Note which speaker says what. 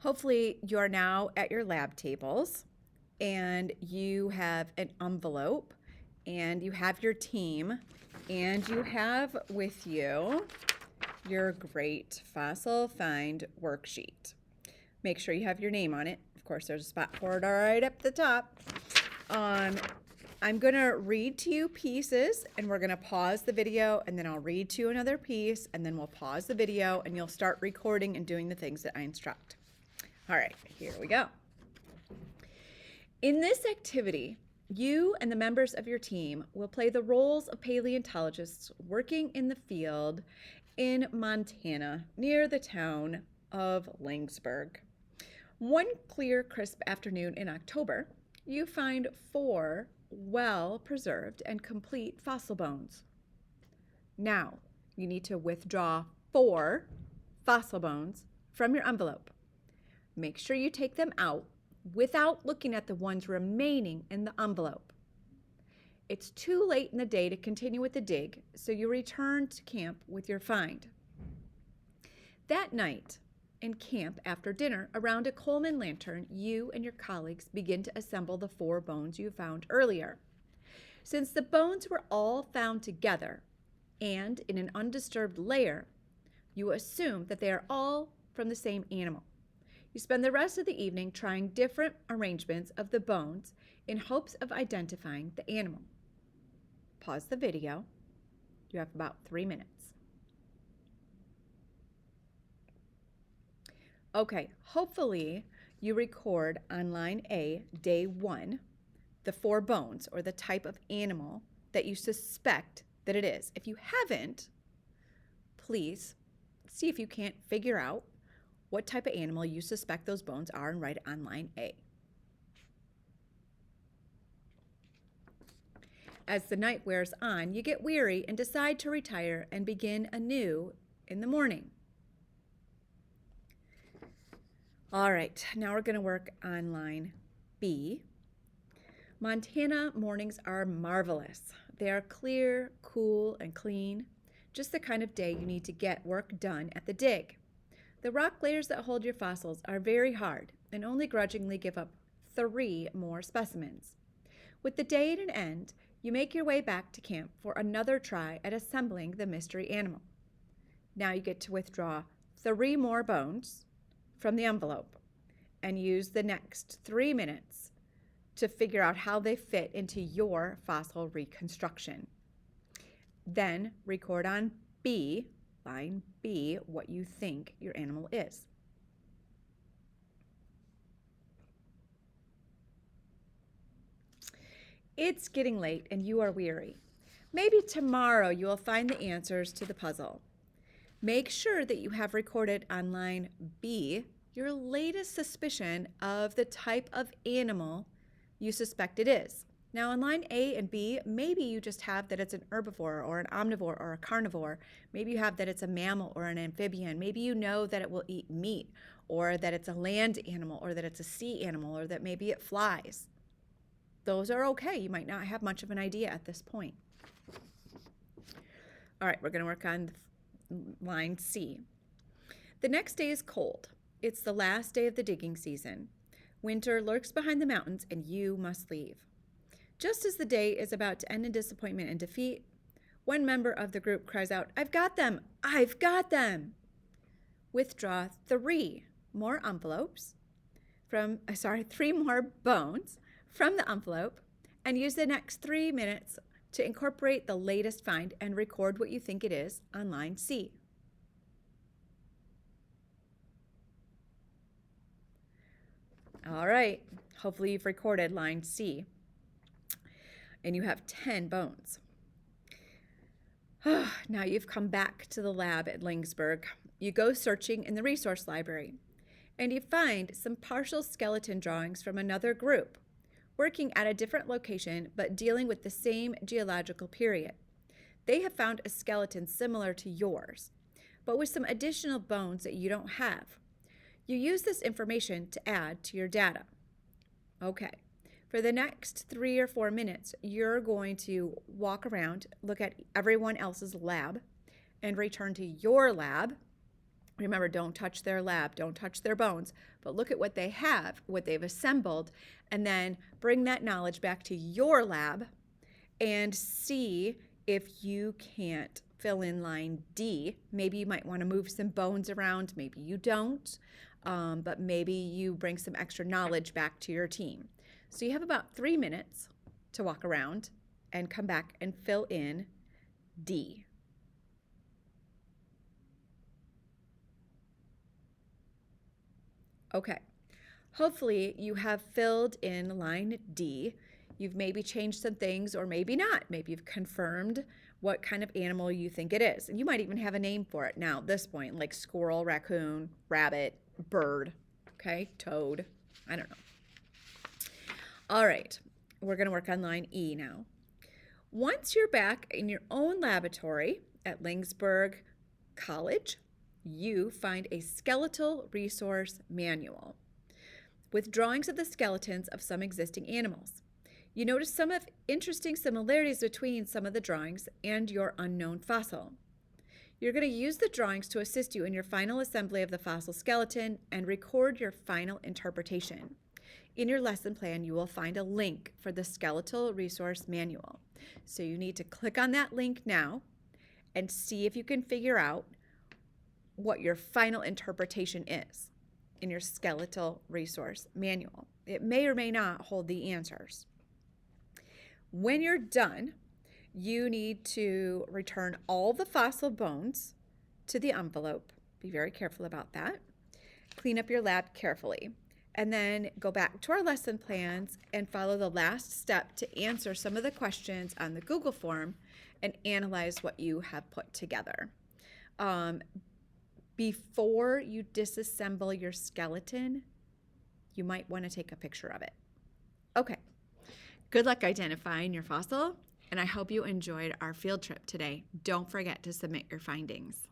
Speaker 1: Hopefully you are now at your lab tables and you have an envelope and you have your team and you have with you your great fossil find worksheet. Make sure you have your name on it. Of course, there's a spot for it right up the top. I'm going to read to you pieces and we're going to pause the video and then I'll read to you another piece and then we'll pause the video and you'll start recording and doing the things that I instruct. All right, here we go. In this activity, you and the members of your team will play the roles of paleontologists working in the field in Montana near the town of Lynchburg. One clear, crisp afternoon in October, you find 4 well-preserved and complete fossil bones. Now, you need to withdraw 4 fossil bones from your envelope. Make sure you take them out without looking at the ones remaining in the envelope. It's too late in the day to continue with the dig, so you return to camp with your find. That night, in camp after dinner, around a Coleman lantern, you and your colleagues begin to assemble the 4 bones you found earlier. Since the bones were all found together and in an undisturbed layer, you assume that they are all from the same animal. You spend the rest of the evening trying different arrangements of the bones in hopes of identifying the animal. Pause the video. You have about 3 minutes. Okay, hopefully you record on line A, day 1, the 4 bones or the type of animal that you suspect that it is. If you haven't, please see if you can't figure out what type of animal you suspect those bones are and write it on line A. As the night wears on, you get weary and decide to retire and begin anew in the morning. All right, now we're going to work on line B. Montana mornings are marvelous. They are clear, cool, and clean, just the kind of day you need to get work done at the dig. The rock layers that hold your fossils are very hard and only grudgingly give up 3 more specimens. With the day at an end, you make your way back to camp for another try at assembling the mystery animal. Now you get to withdraw 3 more bones from the envelope and use the next 3 minutes to figure out how they fit into your fossil reconstruction. Then record on B, line B, what you think your animal is. It's getting late and you are weary. Maybe tomorrow you will find the answers to the puzzle. Make sure that you have recorded on line B your latest suspicion of the type of animal you suspect it is. Now on line A and B, maybe you just have that it's an herbivore or an omnivore or a carnivore. Maybe you have that it's a mammal or an amphibian. Maybe you know that it will eat meat or that it's a land animal or that it's a sea animal or that maybe it flies. Those are okay. You might not have much of an idea at this point. All right, we're going to work on line C. The next day is cold. It's the last day of the digging season. Winter lurks behind the mountains and you must leave. Just as the day is about to end in disappointment and defeat, one member of the group cries out, "I've got them! I've got them!" Withdraw 3 more envelopes from, 3 more bones from the envelope and use the next 3 minutes to incorporate the latest find and record what you think it is on line C. All right, hopefully you've recorded line C and you have 10 bones. Now you've come back to the lab at Lynchburg. You go searching in the resource library and you find some partial skeleton drawings from another group working at a different location but dealing with the same geological period. They have found a skeleton similar to yours, but with some additional bones that you don't have. You use this information to add to your data. Okay, for the next 3 or 4 minutes, you're going to walk around, look at everyone else's lab, and return to your lab Remember, don't touch their lab, don't touch their bones, but look at what they have, what they've assembled, and then bring that knowledge back to your lab and see if you can't fill in line D. Maybe you might want to move some bones around, maybe you don't, but maybe you bring some extra knowledge back to your team. So you have about 3 minutes to walk around and come back and fill in D. Okay, hopefully you have filled in line D. You've maybe changed some things or maybe not. Maybe you've confirmed what kind of animal you think it is. And you might even have a name for it now at this point, like squirrel, raccoon, rabbit, bird, okay, toad, I don't know. All right, we're gonna work on line E now. Once you're back in your own laboratory at Lynxburg College, you find a skeletal resource manual with drawings of the skeletons of some existing animals. You notice some of interesting similarities between some of the drawings and your unknown fossil. You're going to use the drawings to assist you in your final assembly of the fossil skeleton and record your final interpretation. In your lesson plan, you will find a link for the skeletal resource manual. So you need to click on that link now and see if you can figure out what your final interpretation is in your skeletal resource manual. It may or may not hold the answers. When you're done, you need to return all the fossil bones to the envelope. Be very careful about that. Clean up your lab carefully. And then go back to our lesson plans and follow the last step to answer some of the questions on the Google form and analyze what you have put together. Before you disassemble your skeleton, you might want to take a picture of it. Okay, good luck identifying your fossil, and I hope you enjoyed our field trip today. Don't forget to submit your findings.